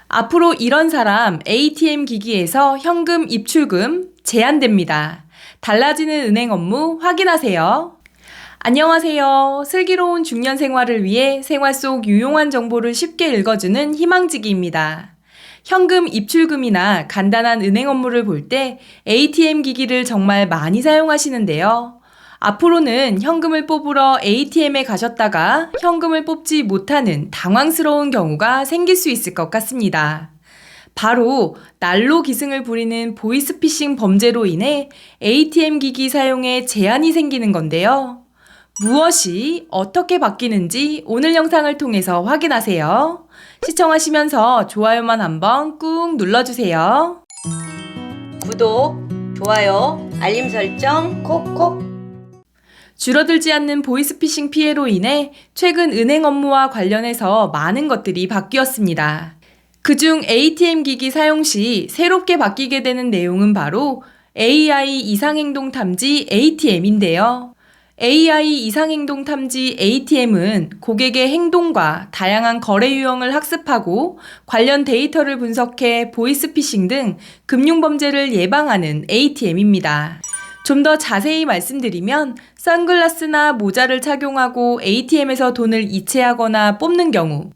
앞으로 이런 사람 ATM 기기에서 현금 입출금 제한됩니다. 달라지는 은행 업무 확인하세요. 안녕하세요. 슬기로운 중년 생활을 위해 생활 속 유용한 정보를 쉽게 읽어주는 희망지기입니다. 현금 입출금이나 간단한 은행 업무를 볼 때 ATM 기기를 정말 많이 사용하시는데요. 앞으로는 현금을 뽑으러 ATM에 가셨다가 현금을 뽑지 못하는 당황스러운 경우가 생길 수 있을 것 같습니다. 바로 날로 기승을 부리는 보이스피싱 범죄로 인해 ATM 기기 사용에 제한이 생기는 건데요. 무엇이 어떻게 바뀌는지 오늘 영상을 통해서 확인하세요. 시청하시면서 좋아요만 한번 꾹 눌러주세요. 구독, 좋아요, 알림 설정 콕콕. 줄어들지 않는 보이스피싱 피해로 인해 최근 은행 업무와 관련해서 많은 것들이 바뀌었습니다. 그중 ATM 기기 사용 시 새롭게 바뀌게 되는 내용은 바로 AI 이상행동 탐지 ATM인데요. AI 이상행동 탐지 ATM은 고객의 행동과 다양한 거래 유형을 학습하고 관련 데이터를 분석해 보이스피싱 등 금융범죄를 예방하는 ATM입니다. 좀 더 자세히 말씀드리면 선글라스나 모자를 착용하고 ATM에서 돈을 이체하거나 뽑는 경우,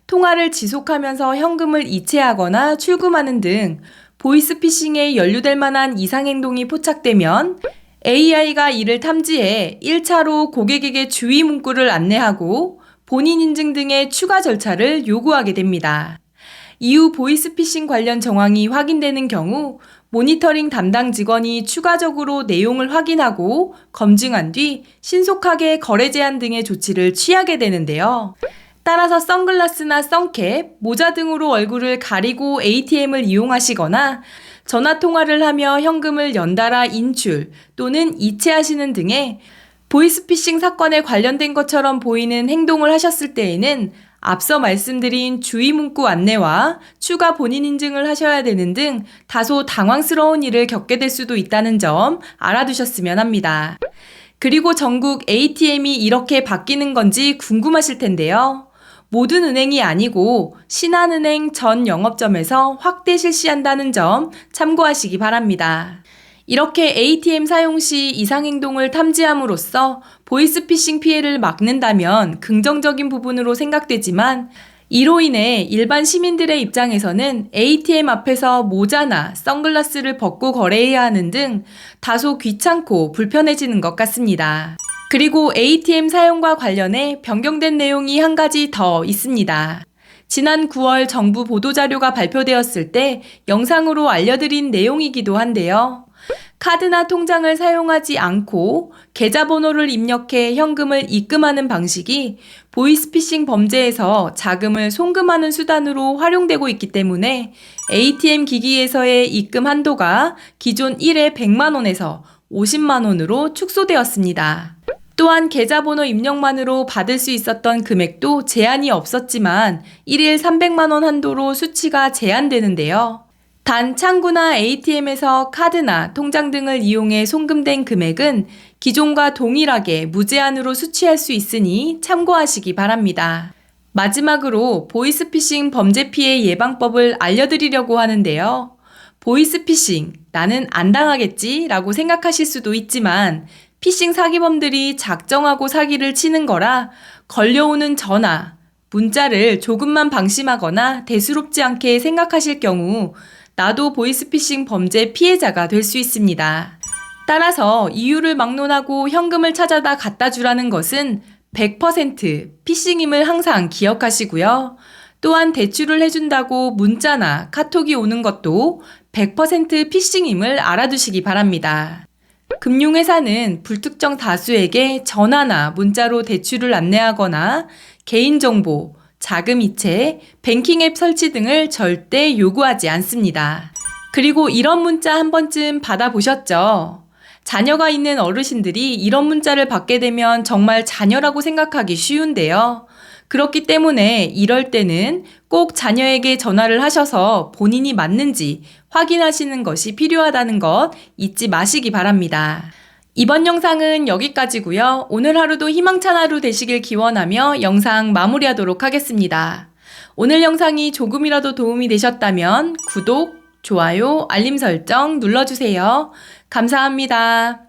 통화를 지속하면서 현금을 이체하거나 출금하는 등 보이스피싱에 연루될 만한 이상행동이 포착되면 AI가 이를 탐지해 1차로 고객에게 주의 문구를 안내하고 본인 인증 등의 추가 절차를 요구하게 됩니다. 이후 보이스피싱 관련 정황이 확인되는 경우 모니터링 담당 직원이 추가적으로 내용을 확인하고 검증한 뒤 신속하게 거래 제한 등의 조치를 취하게 되는데요. 따라서 선글라스나 선캡, 모자 등으로 얼굴을 가리고 ATM을 이용하시거나 전화통화를 하며 현금을 연달아 인출 또는 이체하시는 등의 보이스피싱 사건에 관련된 것처럼 보이는 행동을 하셨을 때에는 앞서 말씀드린 주의 문구 안내와 추가 본인 인증을 하셔야 되는 등 다소 당황스러운 일을 겪게 될 수도 있다는 점 알아두셨으면 합니다. 그리고 전국 ATM이 이렇게 바뀌는 건지 궁금하실 텐데요. 모든 은행이 아니고 신한은행 전 영업점에서 확대 실시한다는 점 참고하시기 바랍니다. 이렇게 ATM 사용 시 이상행동을 탐지함으로써 보이스피싱 피해를 막는다면 긍정적인 부분으로 생각되지만 이로 인해 일반 시민들의 입장에서는 ATM 앞에서 모자나 선글라스를 벗고 거래해야 하는 등 다소 귀찮고 불편해지는 것 같습니다. 그리고 ATM 사용과 관련해 변경된 내용이 한 가지 더 있습니다. 지난 9월 정부 보도자료가 발표되었을 때 영상으로 알려드린 내용이기도 한데요. 카드나 통장을 사용하지 않고 계좌번호를 입력해 현금을 입금하는 방식이 보이스피싱 범죄에서 자금을 송금하는 수단으로 활용되고 있기 때문에 ATM 기기에서의 입금 한도가 기존 1회 100만 원에서 50만 원으로 축소되었습니다. 또한 계좌번호 입력만으로 받을 수 있었던 금액도 제한이 없었지만 1일 300만 원 한도로 수치가 제한되는데요. 단 창구나 ATM에서 카드나 통장 등을 이용해 송금된 금액은 기존과 동일하게 무제한으로 수취할 수 있으니 참고하시기 바랍니다. 마지막으로 보이스피싱 범죄 피해 예방법을 알려드리려고 하는데요. 보이스피싱, 나는 안 당하겠지 라고 생각하실 수도 있지만 피싱 사기범들이 작정하고 사기를 치는 거라 걸려오는 전화, 문자를 조금만 방심하거나 대수롭지 않게 생각하실 경우 나도 보이스피싱 범죄 피해자가 될 수 있습니다. 따라서 이유를 막론하고 현금을 찾아다 갖다 주라는 것은 100% 피싱임을 항상 기억하시고요. 또한 대출을 해준다고 문자나 카톡이 오는 것도 100% 피싱임을 알아두시기 바랍니다. 금융회사는 불특정 다수에게 전화나 문자로 대출을 안내하거나 개인정보, 자금 이체, 뱅킹 앱 설치 등을 절대 요구하지 않습니다. 그리고 이런 문자 한 번쯤 받아보셨죠? 자녀가 있는 어르신들이 이런 문자를 받게 되면 정말 자녀라고 생각하기 쉬운데요. 그렇기 때문에 이럴 때는 꼭 자녀에게 전화를 하셔서 본인이 맞는지 확인하시는 것이 필요하다는 것 잊지 마시기 바랍니다. 이번 영상은 여기까지고요. 오늘 하루도 희망찬 하루 되시길 기원하며 영상 마무리하도록 하겠습니다. 오늘 영상이 조금이라도 도움이 되셨다면 구독, 좋아요, 알림 설정 눌러주세요. 감사합니다.